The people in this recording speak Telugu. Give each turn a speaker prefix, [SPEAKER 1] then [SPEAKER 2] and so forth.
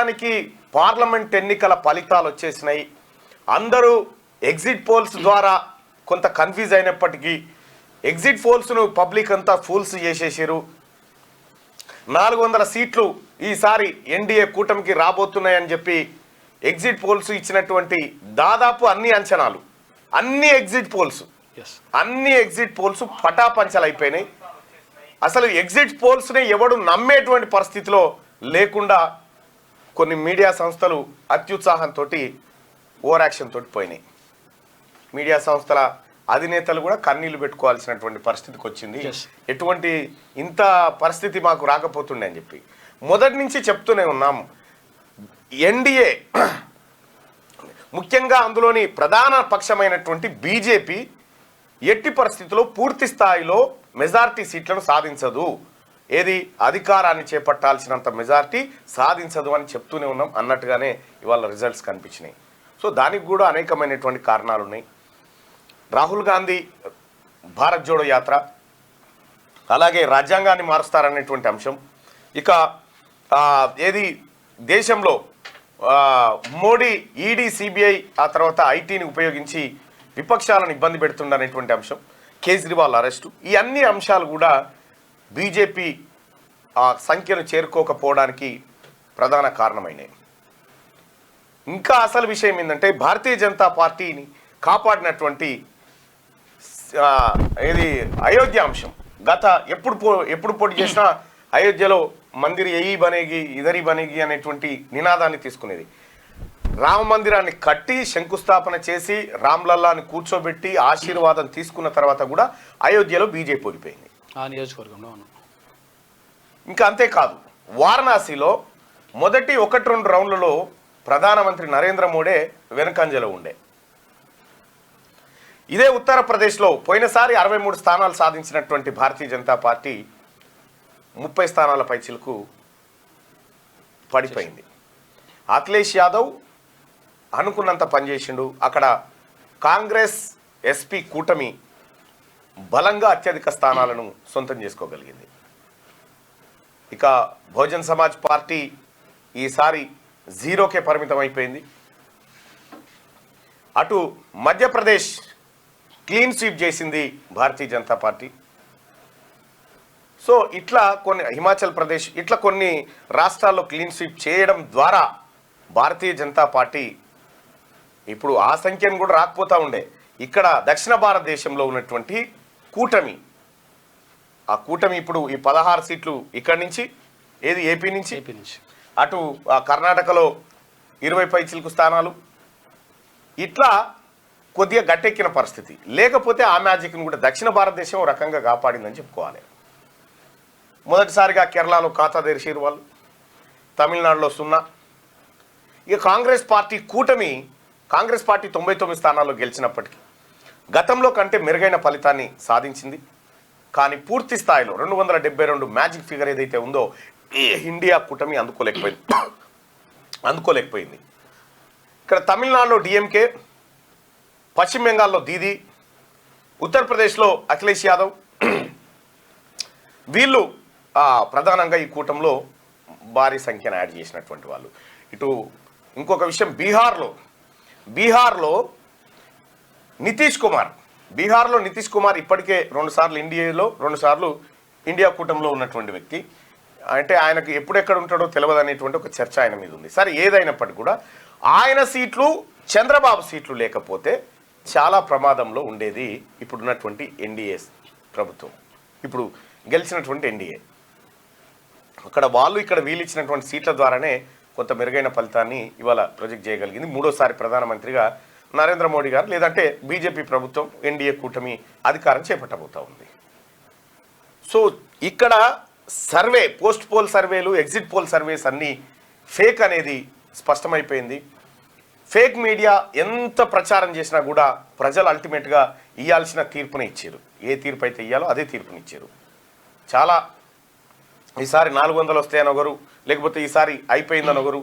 [SPEAKER 1] మొత్తానికి పార్లమెంట్ ఎన్నికల ఫలితాలు వచ్చేసినాయి. అందరూ ఎగ్జిట్ పోల్స్ ద్వారా కొంత కన్ఫ్యూజ్ అయినప్పటికీ ఎగ్జిట్ పోల్స్ను పబ్లిక్ అంతా ఫూల్స్ చేసేసారు. 400 సీట్లు ఈసారి ఎన్డీఏ కూటమికి రాబోతున్నాయని చెప్పి ఎగ్జిట్ పోల్స్ ఇచ్చినటువంటి దాదాపు అన్ని అంచనాలు, అన్ని ఎగ్జిట్ పోల్స్ పటాపంచలైపోయినాయి. అసలు ఎగ్జిట్ పోల్స్ని ఎవడు నమ్మేటువంటి పరిస్థితిలో లేకుండా కొన్ని మీడియా సంస్థలు అత్యుత్సాహంతో ఓవర్ యాక్షన్ తోటి పోయినాయి. మీడియా సంస్థల అధినేతలు కూడా కన్నీళ్లు పెట్టుకోవాల్సినటువంటి పరిస్థితికి వచ్చింది. ఎటువంటి ఇంత పరిస్థితి మాకు రాకపోతుండే అని చెప్పి మొదటి నుంచి చెప్తూనే ఉన్నాం. ఎన్డీఏ ముఖ్యంగా అందులోని ప్రధాన పక్షమైనటువంటి బీజేపీ ఎట్టి పరిస్థితుల్లో పూర్తి స్థాయిలో మెజారిటీ సీట్లను సాధించదు, ఏది అధికారాన్ని చేపట్టాల్సినంత మెజారిటీ సాధించదు అని చెప్తూనే ఉన్నాం. అన్నట్టుగానే ఇవాళ రిజల్ట్స్ కనిపించినాయి. సో దానికి కూడా అనేకమైనటువంటి కారణాలు ఉన్నాయి. రాహుల్ గాంధీ భారత్ జోడో యాత్ర, అలాగే రాజ్యాంగాన్ని మారుస్తారనేటువంటి అంశం, ఇక ఏది దేశంలో మోడీ ఈడీ సిబిఐ ఆ తర్వాత ఐటీని ఉపయోగించి విపక్షాలను ఇబ్బంది పెడుతుందనేటువంటి అంశం, కేజ్రీవాల్ అరెస్టు, ఈ అన్ని అంశాలు కూడా బీజేపీ ఆ సంఖ్యను చేరుకోకపోవడానికి ప్రధాన కారణమైనవి. ఇంకా అసలు విషయం ఏంటంటే భారతీయ జనతా పార్టీని కాపాడినటువంటి ఇది అయోధ్య అంశం. గత ఎప్పుడు పోటీ చేసినా అయోధ్యలో మందిర్ ఎయి బనేగి ఇదరి బనేగి అనేటువంటి నినాదాన్ని తీసుకునేది. రామ మందిరాన్ని కట్టి శంకుస్థాపన చేసి రామ్లల్లాని కూర్చోబెట్టి ఆశీర్వాదం తీసుకున్న తర్వాత కూడా అయోధ్యలో బీజేపీ ఓడిపోయింది
[SPEAKER 2] ఆ నియోజకవర్గంలో.
[SPEAKER 1] ఇంకా అంతేకాదు, వారణాసిలో మొదటి 1-2 రౌండ్లలో ప్రధానమంత్రి నరేంద్ర మోడీ వెనుకంజలో ఉండే. ఇదే ఉత్తరప్రదేశ్లో పోయినసారి 63 స్థానాలు సాధించినటువంటి భారతీయ జనతా పార్టీ 30 స్థానాల పైచిలకు పడిపోయింది. అఖిలేష్ యాదవ్ అనుకున్నంత పనిచేసిండు. అక్కడ కాంగ్రెస్ ఎస్పీ కూటమి బలంగా అత్యధిక స్థానాలను సొంతం చేసుకోగలిగింది. ఇక బహుజన్ సమాజ్ పార్టీ ఈసారి 0కే పరిమితం అయిపోయింది. అటు మధ్యప్రదేశ్ క్లీన్ స్వీప్ చేసింది భారతీయ జనతా పార్టీ. సో ఇట్లా కొన్ని హిమాచల్ ప్రదేశ్ ఇట్లా కొన్ని రాష్ట్రాల్లో క్లీన్ స్వీప్ చేయడం ద్వారా భారతీయ జనతా పార్టీ ఇప్పుడు ఆ సంఖ్యను కూడా రాకపోతూ ఉండే. ఇక్కడ దక్షిణ భారతదేశంలో ఉన్నటువంటి కూటమి, ఆ కూటమి ఇప్పుడు ఈ 16 సీట్లు ఇక్కడి నుంచి, ఏది ఏపీ నుంచి, అటు కర్ణాటకలో 20 పైచిలకు స్థానాలు, ఇట్లా కొద్దిగా గట్టెక్కిన పరిస్థితి. లేకపోతే ఆ మ్యాజిక్ను కూడా దక్షిణ భారతదేశం రకంగా కాపాడిందని చెప్పుకోవాలి. మొదటిసారిగా కేరళలో ఖాతా తెరిచారు వాళ్ళు, తమిళనాడులో 0. ఇక కాంగ్రెస్ పార్టీ కూటమి, కాంగ్రెస్ పార్టీ 99 స్థానాల్లో గెలిచినప్పటికీ గతంలో కంటే మెరుగైన ఫలితాన్ని సాధించింది. కానీ పూర్తి స్థాయిలో 272 మ్యాజిక్ ఫిగర్ ఏదైతే ఉందో ఈ ఇండియా కూటమి అందుకోలేకపోయింది. ఇక్కడ తమిళనాడులో డిఎంకే, పశ్చిమ బెంగాల్లో దీదీ, ఉత్తరప్రదేశ్లో అఖిలేష్ యాదవ్, వీళ్ళు ప్రధానంగా ఈ కూటమిలో భారీ సంఖ్యను యాడ్ చేసినటువంటి వాళ్ళు. ఇటు ఇంకొక విషయం, బీహార్లో నితీష్ కుమార్ ఇప్పటికే 2 సార్లు ఎన్డీఏలో 2 సార్లు ఇండియా కూటమిలో ఉన్నటువంటి వ్యక్తి. అంటే ఆయనకు ఎప్పుడెక్కడ ఉంటాడో తెలియదు అనేటువంటి ఒక చర్చ ఆయన మీద ఉంది. సరే, ఏదైనప్పటికీ కూడా ఆయన సీట్లు చంద్రబాబు సీట్లు లేకపోతే చాలా ప్రమాదంలో ఉండేది ఇప్పుడున్నటువంటి ఎన్డీఏ ప్రభుత్వం, ఇప్పుడు గెలిచినటువంటి ఎన్డీఏ. అక్కడ వాళ్ళు ఇక్కడ వీళ్ళు ఇచ్చినటువంటి సీట్ల ద్వారానే కొంత మెరుగైన ఫలితాన్ని ఇవాళ ప్రొజెక్ట్ చేయగలిగింది. 3వ పోటీగా నరేంద్ర మోడీ గారు లేదంటే బీజేపీ ప్రభుత్వం ఎన్డీఏ కూటమి అధికారం చేపట్టబోతా ఉంది. సో ఇక్కడ సర్వే, పోస్ట్ పోల్ సర్వేలు, ఎగ్జిట్ పోల్ సర్వేస్ అన్నీ ఫేక్ అనేది స్పష్టమైపోయింది. ఫేక్ మీడియా ఎంత ప్రచారం చేసినా కూడా ప్రజలు అల్టిమేట్గా ఇవ్వాల్సిన తీర్పునే ఇచ్చారు. ఏ తీర్పు అయితే ఇవ్వాలో అదే తీర్పునిచ్చారు. చాలా ఈసారి 400 వస్తాయని ఒకరు, లేకపోతే ఈసారి అయిపోయిందని ఒకరు,